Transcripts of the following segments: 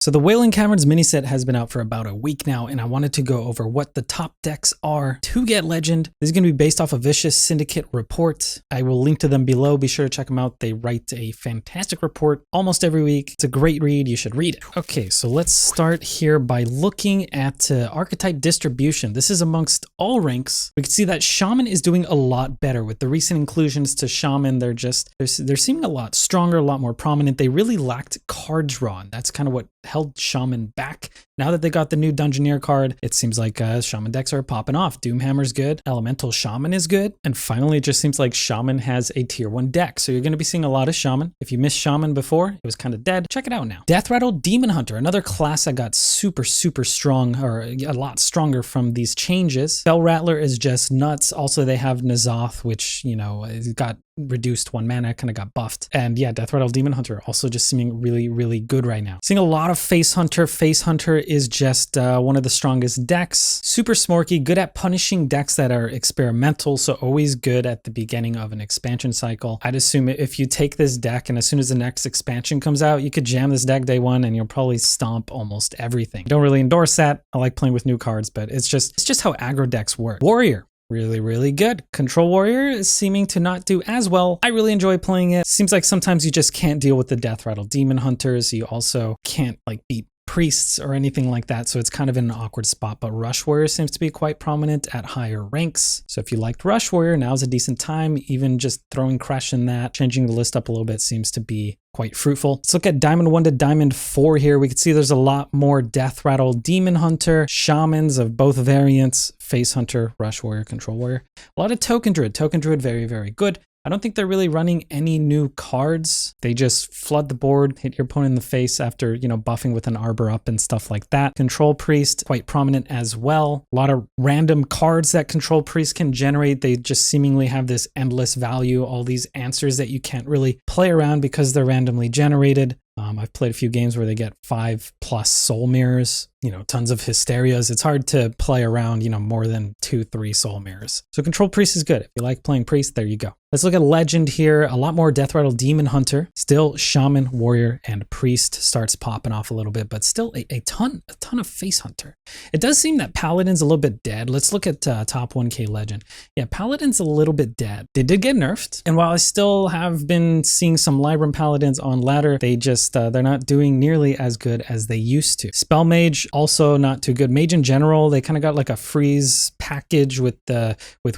So the Wailing Caverns mini set has been out for about a week now, and I wanted to go over what the top decks are to get Legend. This is going to be based off a Vicious Syndicate report. I will link to them below. Be sure to check them out. They write a fantastic report almost every week. It's a great read. You should read it. Okay, so let's start here by looking at archetype distribution. This is amongst all ranks. We can see that Shaman is doing a lot better with the recent inclusions to Shaman. They're seeming a lot stronger, a lot more prominent. They really lacked card draw, and that's kind of what held Shaman back. Now that they got the new Dungeoneer card, it seems like Shaman decks are popping off. Doomhammer's good, Elemental Shaman is good, and finally it just seems like Shaman has a tier 1 deck. So you're going to be seeing a lot of Shaman. If you missed Shaman before, it was kind of dead, check it out now. Deathrattle Demon Hunter, another class that got super strong, or a lot stronger from these changes. Bell Rattler is just nuts. Also, they have N'Zoth, which, you know, it got reduced 1 mana, kind of got buffed. And yeah, Deathrattle Demon Hunter also just seeming really good right now. Seeing a lot of Face Hunter. Face Hunter is just one of the strongest decks. Super smorky, good at punishing decks that are experimental, so always good at the beginning of an expansion cycle. I'd assume if you take this deck and as soon as the next expansion comes out, you could jam this deck day 1 and you'll probably stomp almost everything. Don't really endorse that. I like playing with new cards, but it's just how aggro decks work. Warrior. Really good. Control Warrior is seeming to not do as well. I really enjoy playing it. Seems like sometimes you just can't deal with the Deathrattle Demon Hunters. You also can't like beat priests or anything like that, so it's kind of in an awkward spot. But Rush Warrior seems to be quite prominent at higher ranks. So if you liked Rush Warrior, now's a decent time. Even just throwing Crash in that, changing the list up a little bit seems to be quite fruitful. Let's look at Diamond 1 to Diamond 4 here. We can see there's a lot more Deathrattle Demon Hunter, Shamans of both variants, Face Hunter, Rush Warrior, Control Warrior. A lot of Token Druid. Token Druid, very good. I don't think they're really running any new cards. They just flood the board, hit your opponent in the face after, you know, buffing with an Arbor up and stuff like that. Control Priest, quite prominent as well. A lot of random cards that Control Priest can generate. They just seemingly have this endless value, all these answers that you can't really play around because they're randomly generated. I've played a few games where they get 5+ Soul Mirrors, you know, tons of Hysterias. It's hard to play around, you know, more than 2-3 Soul Mirrors. So Control Priest is good. If you like playing Priest, there you go. Let's look at Legend here. A lot more Deathrattle Demon Hunter. Still Shaman, Warrior, and Priest starts popping off a little bit, but still a ton of Face Hunter. It does seem that Paladin's a little bit dead. Let's look at top 1K Legend. Yeah, Paladin's a little bit dead. They did get nerfed, and while I still have been seeing some Libram Paladins on ladder, they just they're not doing nearly as good as they used to. Spell Mage also not too good. Mage in general, they kind of got like a freeze package with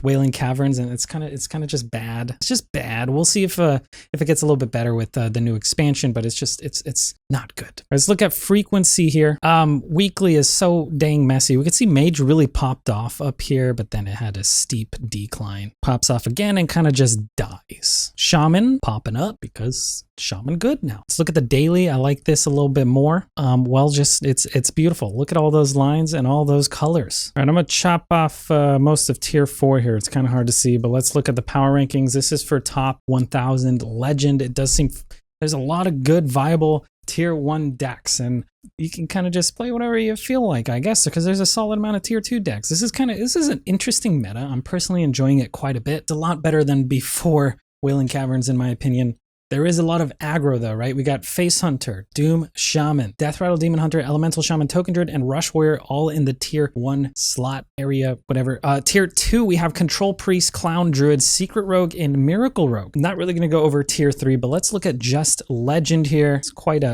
Wailing Caverns, and it's kind of just bad. It's just bad. We'll see if it gets a little bit better with the new expansion, but it's not good. Let's look at frequency here. Weekly is so dang messy. We could see Mage really popped off up here, but then it had a steep decline. Pops off again and kind of just dies. Shaman popping up because Shaman good now. Let's look at the daily. I like this a little bit more. Well, just it's beautiful. Look at all those lines and all those colors. All right, I'm gonna chop off most of tier 4 here. It's kind of hard to see, but let's look at the power rankings. This is for top 1000 Legend. It does seem there's a lot of good viable tier 1 decks, and you can kind of just play whatever you feel like, I guess, because there's a solid amount of tier 2 decks. This is an interesting meta. I'm personally enjoying it quite a bit. It's a lot better than before Wailing Caverns, in my opinion. There is a lot of aggro though, right? We got Face Hunter, Doom Shaman, Deathrattle Demon Hunter, Elemental Shaman, Token Druid, and Rush Warrior all in the tier 1 slot area, whatever. Tier 2, we have Control Priest, Clown Druid, Secret Rogue, and Miracle Rogue. I'm not really going to go over tier 3, but let's look at just Legend here. It's quite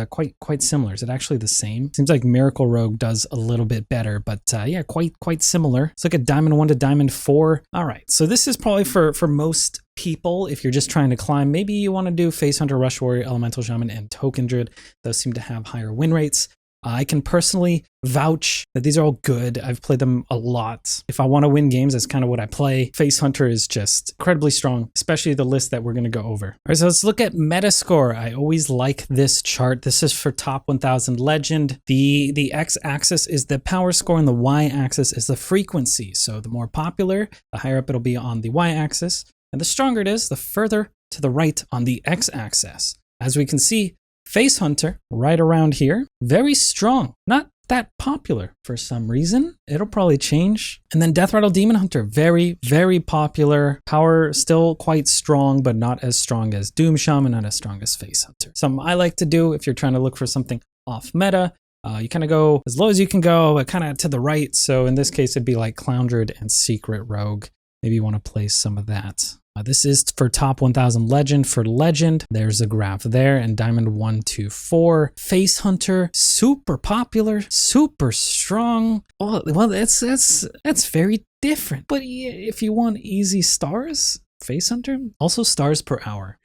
similar. Is it actually the same? Seems like Miracle Rogue does a little bit better, but yeah, quite similar. Let's look at Diamond 1 to Diamond 4. All right, so this is probably for most people, if you're just trying to climb. Maybe you want to do Face Hunter, Rush Warrior, Elemental Shaman, and Token Druid. Those seem to have higher win rates. I can personally vouch that these are all good. I've played them a lot. If I want to win games, that's kind of what I play. Face Hunter is just incredibly strong, especially the list that we're going to go over. All right, so let's look at Metascore. I always like this chart. This is for top 1000 Legend. The x-axis is the power score and the y-axis is the frequency. So the more popular, the higher up it'll be on the y-axis. And the stronger it is, the further to the right on the x-axis. As we can see, Face Hunter, right around here, very strong. Not that popular for some reason. It'll probably change. And then Deathrattle Demon Hunter, very popular. Power still quite strong, but not as strong as Doom Shaman, not as strong as Face Hunter. Something I like to do if you're trying to look for something off meta. You kind of go as low as you can go, but kind of to the right. So in this case, it'd be like Cloundred and Secret Rogue. Maybe you want to place some of that. This is for top 1000 legend. For legend, there's a graph there, and diamond 1, 2, 4. Face Hunter, super popular, super strong. Oh, well, that's very different. But if you want easy stars, Face Hunter, also stars per hour.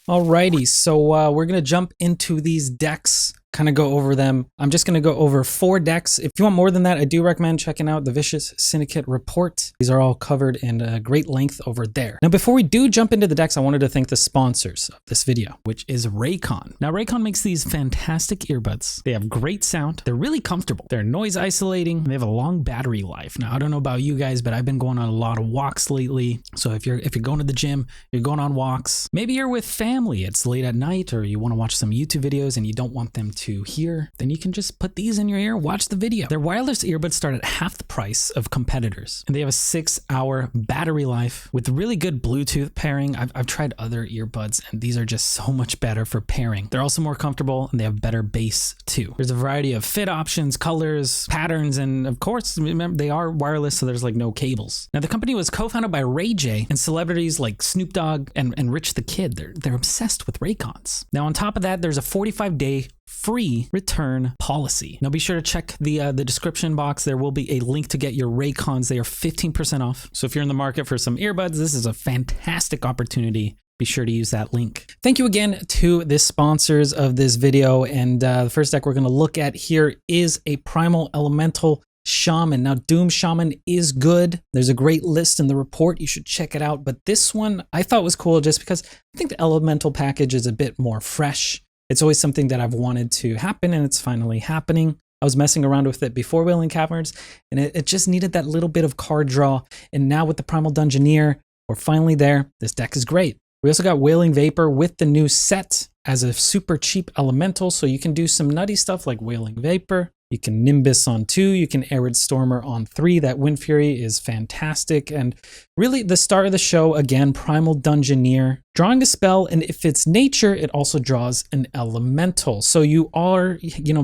Alrighty, so we're gonna jump into these decks, kind of go over them. I'm just gonna go over 4 decks. If you want more than that, I do recommend checking out the Vicious Syndicate report. These are all covered in great length over there. Now, before we do jump into the decks, I wanted to thank the sponsors of this video, which is Raycon. Now, Raycon makes these fantastic earbuds. They have great sound. They're really comfortable. They're noise isolating. They have a long battery life. Now, I don't know about you guys, but I've been going on a lot of walks lately. So if you're going to the gym, you're going on walks, maybe you're with family, it's late at night, or you want to watch some YouTube videos and you don't want them to hear, then you can just put these in your ear, watch the video. Their wireless earbuds start at half the price of competitors, and they have a 6-hour battery life with really good Bluetooth pairing. I've tried other earbuds, and these are just so much better for pairing. They're also more comfortable, and they have better bass too. There's a variety of fit options, colors, patterns, and of course, remember, they are wireless, so there's like no cables. Now, the company was co-founded by Ray J, and celebrities like Snoop Dogg and Rich the Kid. They're obsessed with Raycons. Now, on top of that, there's a 45-day free return policy. Now, be sure to check the description box. There will be a link to get your Raycons. They are 15% off. So if you're in the market for some earbuds, this is a fantastic opportunity. Be sure to use that link. Thank you again to the sponsors of this video. And the first deck we're going to look at here is a Primal Elemental Shaman. Now, Doom Shaman is good. There's a great list in the report. You should check it out. But this one I thought was cool just because I think the Elemental package is a bit more fresh. It's always something that I've wanted to happen, and it's finally happening. I was messing around with it before Wailing Caverns, and it just needed that little bit of card draw. And now with the Primal Dungeoneer, we're finally there. This deck is great. We also got Wailing Vapor with the new set as a super cheap elemental, so you can do some nutty stuff like Wailing Vapor. You can Nimbus on 2, you can Arid Stormer on 3. That Wind Fury is fantastic. And really the star of the show, again, Primal Dungeoneer. Drawing a spell, and if it's nature, it also draws an elemental. So you are,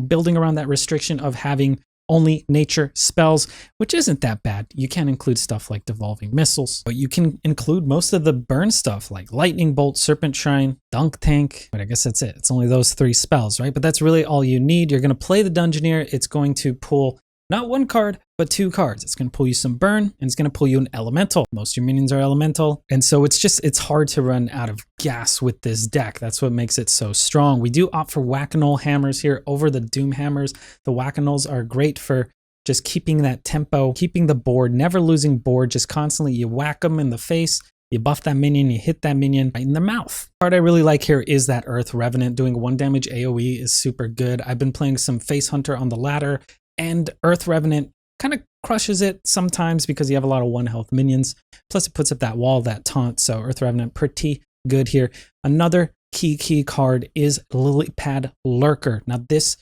building around that restriction of having only nature spells, which isn't that bad. You can include stuff like Devolving Missiles, but you can include most of the burn stuff like Lightning Bolt, Serpent Shrine, Dunk Tank, but I guess that's it. It's only those 3 spells, right? But that's really all you need. You're going to play the Dungeoneer. It's going to pull not 1 card, but 2 cards. It's going to pull you some burn, and it's going to pull you an elemental. Most of your minions are elemental. And so it's hard to run out of gas with this deck. That's what makes it so strong. We do opt for Whack-A-Null hammers here over the Doom hammers. The Whack-A-Nulls are great for just keeping that tempo, keeping the board, never losing board, just constantly you whack them in the face, you buff that minion, you hit that minion right in the mouth. The card I really like here is that Earth Revenant. Doing 1 damage AoE is super good. I've been playing some Face Hunter on the ladder, and Earth Revenant kind of crushes it sometimes because you have a lot of 1 health minions. Plus it puts up that wall, that taunt. So Earth Revenant, pretty good here. Another key card is Lilypad Lurker. Now this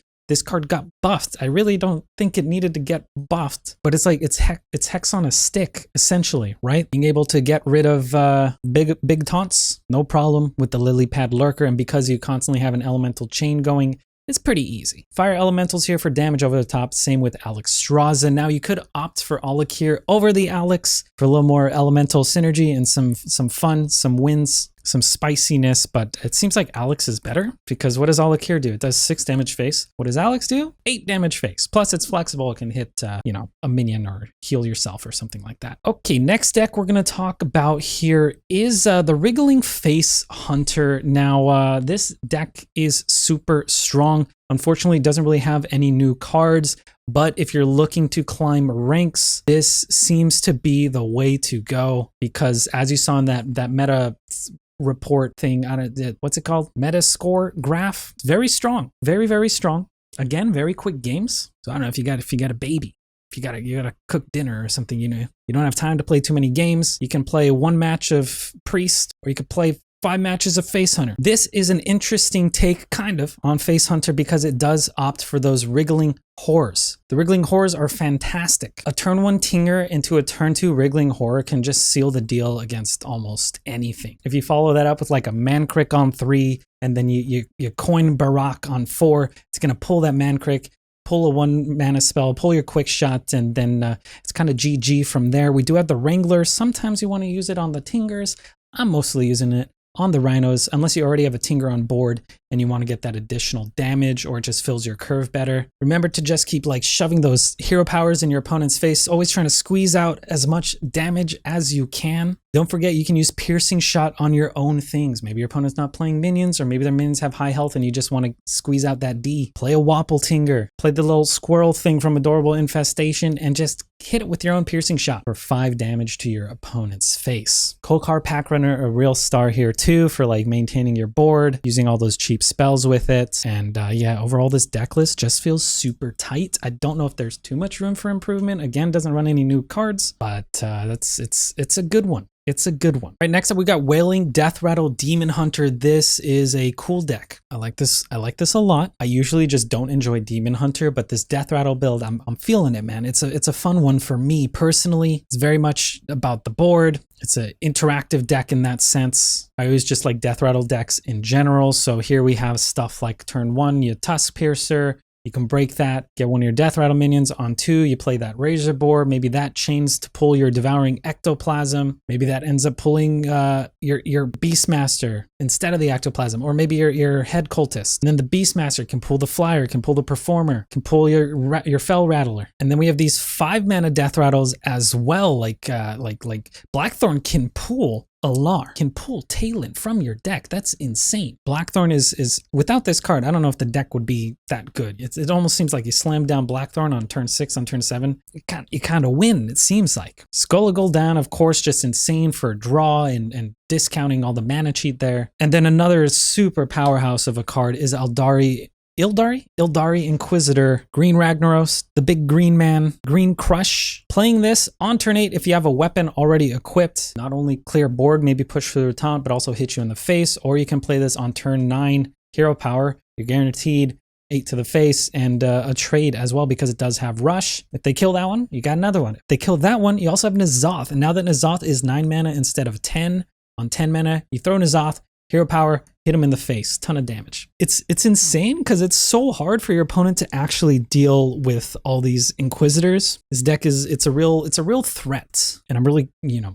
card got buffed. I really don't think it needed to get buffed, but it's like it's Hex on a stick, essentially, right? Being able to get rid of big taunts, no problem with the Lilypad Lurker. And because you constantly have an elemental chain going, it's pretty easy. Fire Elementals here for damage over the top. Same with Alexstrasza. Now you could opt for Alakir over the Alex for a little more elemental synergy and some fun, some wins, some spiciness, but it seems like Alex is better because what does Alakir do? It does 6 damage face. What does Alex do? 8 damage face. Plus it's flexible. It can hit, a minion or heal yourself or something like that. Okay, next deck we're going to talk about here is the Wriggling Face Hunter. Now, this deck is super strong. Unfortunately, it doesn't really have any new cards, but if you're looking to climb ranks, this seems to be the way to go because as you saw in that meta report thing, what's it called? Meta score graph. It's very strong, very, very strong. Again, very quick games. So I don't know if you got a baby, if you gotta cook dinner or something, you don't have time to play too many games. You can play 1 match of Priest, or you could play 5 matches of Face Hunter. This is an interesting take kind of on Face Hunter because it does opt for those Wriggling Horrors. The Wriggling Horrors are fantastic. A turn 1 Tinger into a turn 2 Wriggling Horror can just seal the deal against almost anything. If you follow that up with like a Mancrick on 3 and then you coin Barak on 4, it's going to pull that Mancrick. pull a 1 mana spell, pull your quick shot, and then it's kind of GG from there. We do have the Wrangler. Sometimes you want to use it on the Tingers. I'm mostly using it on the Rhinos, unless you already have a Tinger on board and you want to get that additional damage, or it just fills your curve better. Remember to just keep like shoving those hero powers in your opponent's face, always trying to squeeze out as much damage as you can. Don't forget you can use Piercing Shot on your own things. Maybe your opponent's not playing minions, or maybe their minions have high health and you just want to squeeze out that D. Play a Wapple Tinger. Play the little squirrel thing from Adorable Infestation and just hit it with your own Piercing Shot for 5 damage to your opponent's face. Kolkar Pack Runner, a real star here too for like maintaining your board, using all those cheap spells with it. And yeah, overall this deck list just feels super tight. I don't know if there's too much room for improvement. Again, doesn't run any new cards, but it's a good one. It's a good one. Right, next up we got Wailing, Deathrattle, Demon Hunter. This is a cool deck. I like this a lot. I usually just don't enjoy Demon Hunter, but this Deathrattle build, I'm feeling it, man. It's a fun one for me personally. It's very much about the board. It's an interactive deck in that sense. I always just like Deathrattle decks in general. So here we have stuff like turn 1, you Tusk Piercer. You can break that, get one of your Deathrattle minions. On 2, you play that Razor Boar. Maybe that chains to pull your Devouring Ectoplasm. Maybe that ends up pulling your Beastmaster instead of the Ectoplasm, or maybe your Head Cultist. And then the Beastmaster can pull the Flyer, can pull the Performer, can pull your Fell Rattler. And then we have these 5 mana Deathrattles as well, like Blackthorn can pull Alar, can pull Talon from your deck. That's insane. Blackthorn is without this card, I don't know if the deck would be that good. It almost seems like you slam down Blackthorn on turn 6, on turn 7. You kind of win, it seems like. Skull of Gul'dan, of course, just insane for draw and discounting all the mana cheat there. And then another super powerhouse of a card is Ildari Inquisitor, Green Ragnaros, the big green man, Green Crush. Playing this on turn 8, if you have a weapon already equipped, not only clear board, maybe push through the taunt, but also hit you in the face, or you can play this on turn 9, Hero Power. You're guaranteed 8 to the face and a trade as well, because it does have Rush. If they kill that one, you got another one. If they kill that one, you also have N'Zoth. And now that N'Zoth is 9 mana instead of 10, on 10 mana, you throw N'Zoth, Hero Power, hit him in the face, ton of damage. It's insane because it's so hard for your opponent to actually deal with all these Inquisitors. This deck it's a real threat. And I'm really,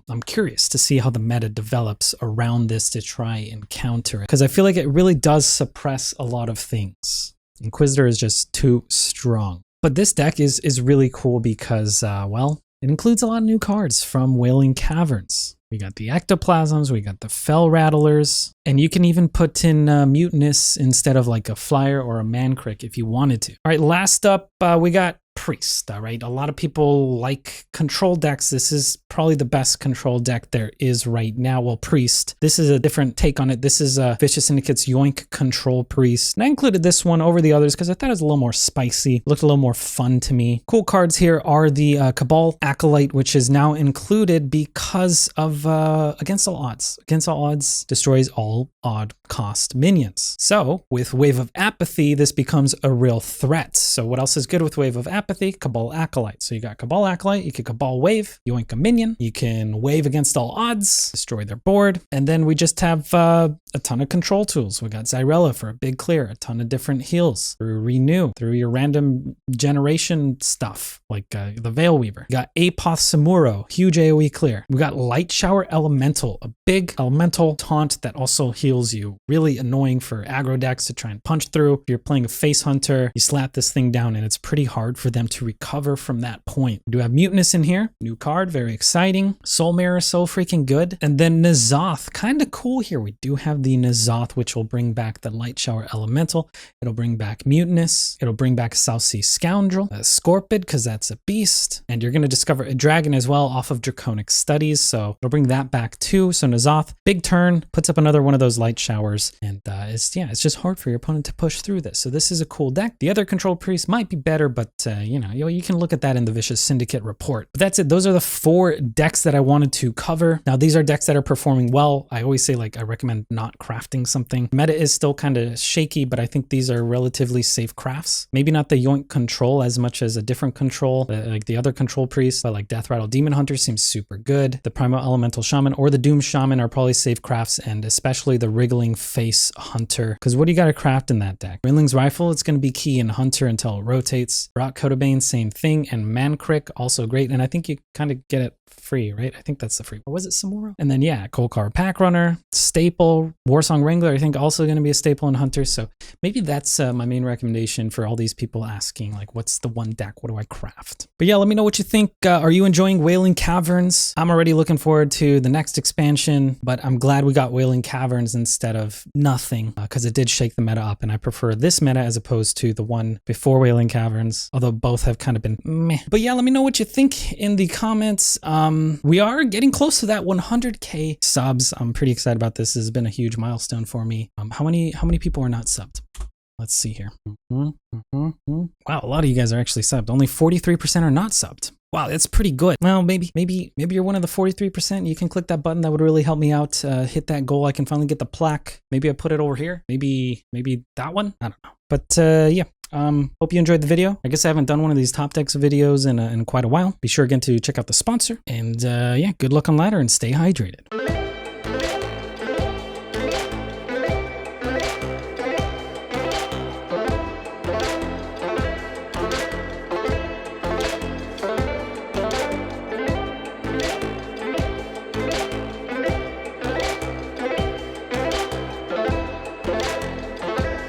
I'm curious to see how the meta develops around this to try and counter it, because I feel like it really does suppress a lot of things. Inquisitor is just too strong. But this deck is really cool because, well, it includes a lot of new cards from Wailing Caverns. We got the Ectoplasms, we got the Fell Rattlers, and you can even put in Mutinous instead of like a Flyer or a Mancrick if you wanted to. All right, last up, we got Priest. All right, a lot of people like control decks. This is probably the best control deck there is right now. Well, Priest, this is a different take on it. This is Vicious Syndicate's Yoink Control Priest. And I included this one over the others because I thought it was a little more spicy, looked a little more fun to me. Cool cards here are the Cabal Acolyte, which is now included because of Against All Odds. Against All Odds destroys all odd cost minions. So with Wave of Apathy, this becomes a real threat. So what else is good with Wave of Apathy? Cabal Acolyte. So you got Cabal Acolyte, you can Cabal Wave, yoink a minion, you can Wave Against All Odds, destroy their board, and then we just have a ton of control tools. We got Xyrella for a big clear, a ton of different heals through Renew, through your random generation stuff, like the Veil Weaver. We got Apoth Samuro, huge AoE clear. We got Light Shower Elemental, a big elemental taunt that also heals you. Really annoying for aggro decks to try and punch through. If you're playing a Face Hunter, you slap this thing down and it's pretty hard for them to recover from that point. We do have Mutinous in here, new card, very exciting. Soul Mirror, so freaking good. And then N'Zoth, kind of cool here. We do have the N'Zoth, which will bring back the Light Shower Elemental. It'll bring back Mutinous. It'll bring back South Sea Scoundrel, Scorpid, because that's a beast. And you're going to discover a dragon as well off of Draconic Studies, so it'll bring that back too. So N'Zoth, big turn, puts up another one of those light showers, and it's just hard for your opponent to push through this. So this is a cool deck. The other Control Priest might be better, but you know, you can look at that in the Vicious Syndicate report. But that's it. Those are the 4 decks that I wanted to cover. Now, these are decks that are performing well. I always say, like, I recommend not crafting something. Meta is still kind of shaky, but I think these are relatively safe crafts. Maybe not the Yoink control as much as a different control, like the other control priest, but like Deathrattle Demon Hunter seems super good. The Primal Elemental Shaman or the Doom Shaman are probably safe crafts, and especially the Wriggling Face Hunter, because what do you got to craft in that deck? Wriling's Rifle, it's going to be key in Hunter until it rotates. Rock Codabane, same thing, and Mancrick, also great, and I think you kind of get it free, right? I think that's the free. Or was it Samora? And then, yeah, Kolkar Pack Runner, Staple, Warsong Wrangler, I think also going to be a staple in Hunter, so maybe that's my main recommendation for all these people asking, like, what's the one deck? What do I craft? But yeah, let me know what you think. Are you enjoying Wailing Caverns? I'm already looking forward to the next expansion, but I'm glad we got Wailing Caverns instead of nothing, because it did shake the meta up, and I prefer this meta as opposed to the one before Wailing Caverns, although both have kind of been meh. But yeah, let me know what you think in the comments. We are getting close to that 100K subs. I'm pretty excited about this. This has been a huge milestone for me. How many people are not subbed? Let's see here. Wow, a lot of you guys are actually subbed. Only 43% are not subbed. Wow, that's pretty good. Well, maybe you're one of the 43%. You can click that button. That would really help me out. Hit that goal. I can finally get the plaque. Maybe I put it over here. Maybe that one. I don't know. But yeah. Hope you enjoyed the video. I guess I haven't done one of these top decks videos in quite a while. Be sure again to check out the sponsor. And yeah, good luck on ladder and stay hydrated.